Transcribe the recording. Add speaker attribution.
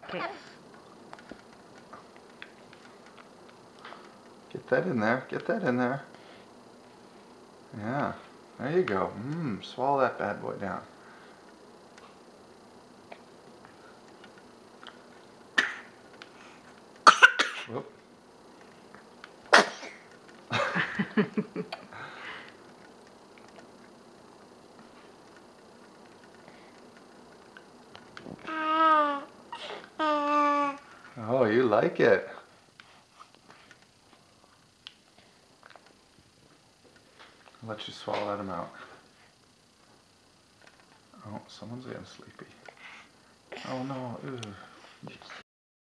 Speaker 1: Okay.
Speaker 2: Get that in there. Get that in there. Yeah. There you go. Swallow that bad boy down. Whoop. Oh, you like it. I'll let you swallow that amount. Oh, someone's getting sleepy. Oh no. Ugh.